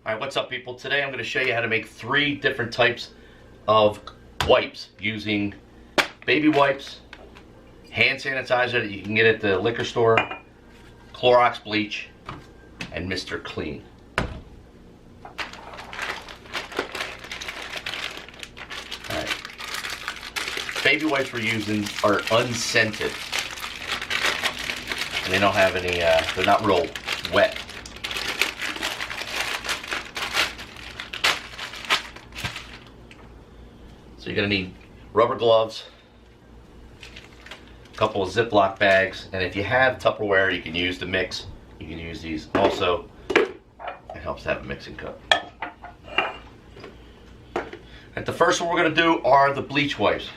Alright, what's up people? Today I'm going to show you how to make 3 different types of wipes using baby wipes, hand sanitizer that you can get at the liquor store, Clorox bleach, and Mr. Clean. Alright. Baby wipes we're using are unscented. And they don't have any, they're not real wet. So you're going to need rubber gloves, a couple of Ziploc bags, and if you have Tupperware you can use to mix. You can use these. Also, it helps to have a mixing cup. And the first one we're going to do are the bleach wipes.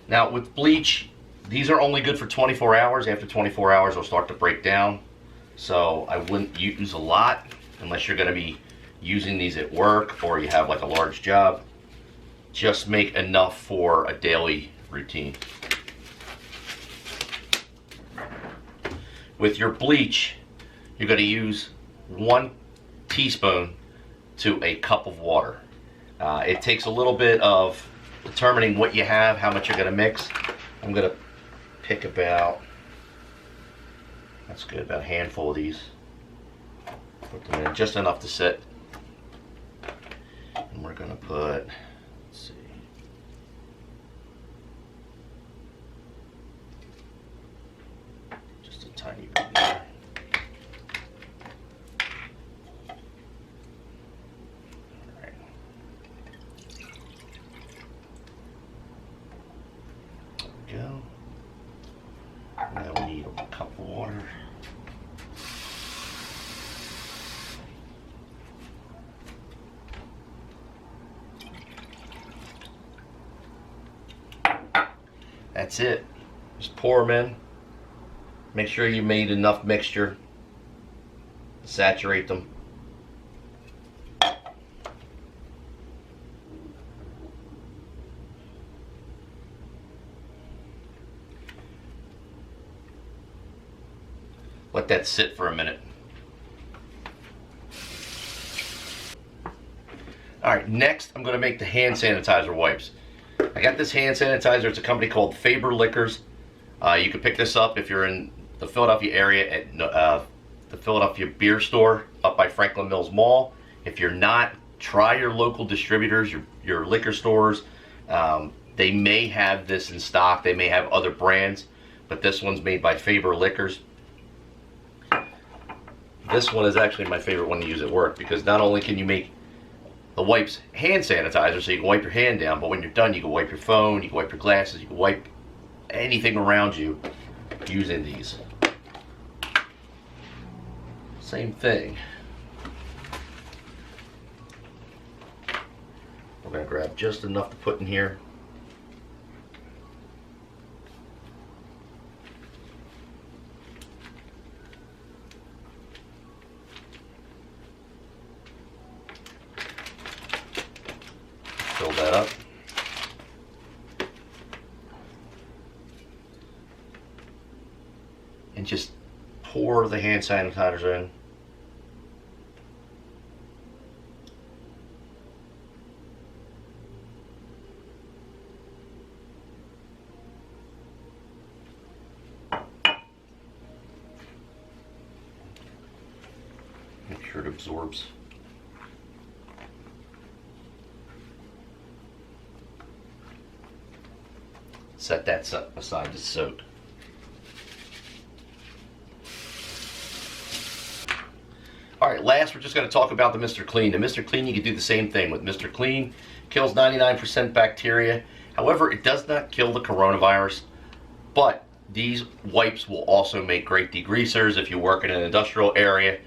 Now with bleach, these are only good for 24 hours. After 24 hours they'll start to break down. So I wouldn't use a lot unless you're going to be using these at work or you have like a large job. Just make enough for a daily routine. With your bleach, you're going to use 1 teaspoon to a cup of water. It takes a little bit of determining what you have, how much you're going to mix. I'm going to pick about, that's good, about a handful of these. Put them in just enough to sit. And we're going to put, let's see, just a tiny bit there. Alright. There we go. Now we need a cup of water. That's it. Just pour them in. Make sure you made enough mixture. Saturate them. Let that sit for a minute. Alright, next I'm going to make the hand sanitizer wipes. I got this hand sanitizer. It's a company called Faber Liquors. You can pick this up if you're in the Philadelphia area at the Philadelphia Beer Store up by Franklin Mills Mall. If you're not, try your local distributors, your liquor stores. They may have this in stock. They may have other brands, but this one's made by Faber Liquors. This one is actually my favorite one to use at work because not only can you make the wipes hand sanitizer so you can wipe your hand down, but when you're done you can wipe your phone, you can wipe your glasses, you can wipe anything around you using these. Same thing. We're going to grab just enough to put in here. Fill that up. And just pour the hand sanitizer in. Make sure it absorbs. Set that aside to soak. Alright, last we're just going to talk about the Mr. Clean. The Mr. Clean, you can do the same thing with Mr. Clean. Kills 99% bacteria. However, it does not kill the coronavirus. But these wipes will also make great degreasers if you work in an industrial area.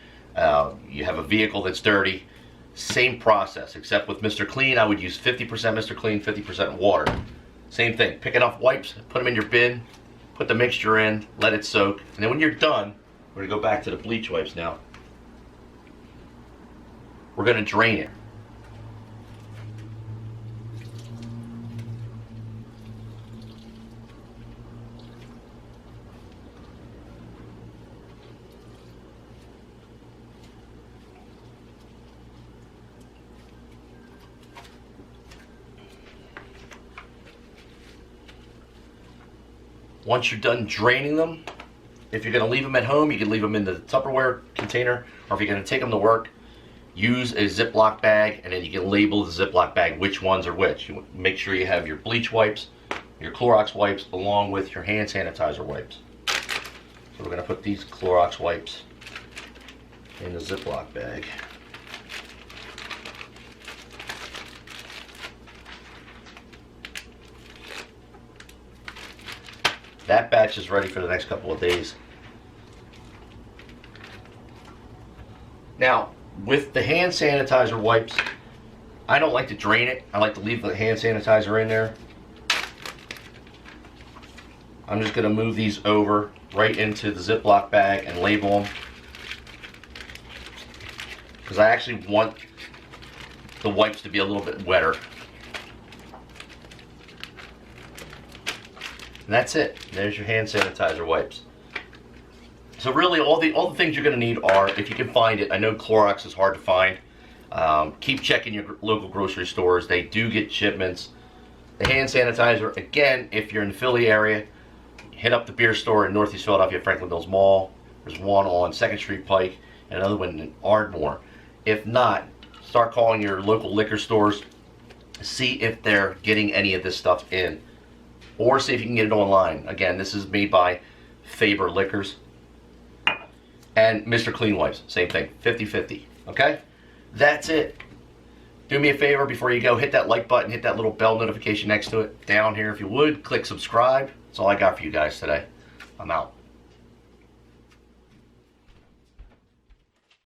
You have a vehicle that's dirty. Same process, except with Mr. Clean, I would use 50% Mr. Clean, 50% water. Same thing, pick enough wipes, put them in your bin, put the mixture in, let it soak, and then when you're done, we're going to go back to the bleach wipes now. We're going to drain it. Once you're done draining them, if you're going to leave them at home, you can leave them in the Tupperware container, or if you're going to take them to work, use a Ziploc bag, and then you can label the Ziploc bag which ones are which. You make sure you have your bleach wipes, your Clorox wipes, along with your hand sanitizer wipes. So we're going to put these Clorox wipes in the Ziploc bag. That batch is ready for the next couple of days. Now, with the hand sanitizer wipes, I don't like to drain it. I like to leave the hand sanitizer in there. I'm just going to move these over right into the Ziploc bag and label them, because I actually want the wipes to be a little bit wetter. And that's it. There's your hand sanitizer wipes. So really, all the things you're going to need are, if you can find it. I know Clorox is hard to find. Keep checking your local grocery stores. They do get shipments. The hand sanitizer, again, if you're in the Philly area, hit up the beer store in Northeast Philadelphia, Franklin Mills Mall. There's one on 2nd Street Pike and another one in Ardmore. If not, start calling your local liquor stores. See if they're getting any of this stuff in. Or see if you can get it online. Again, this is made by Faber Liquors. And Mr. Clean Wipes, same thing, 50-50, okay? That's it. Do me a favor before you go, hit that like button, hit that little bell notification next to it. Down here, if you would, click subscribe. That's all I got for you guys today. I'm out.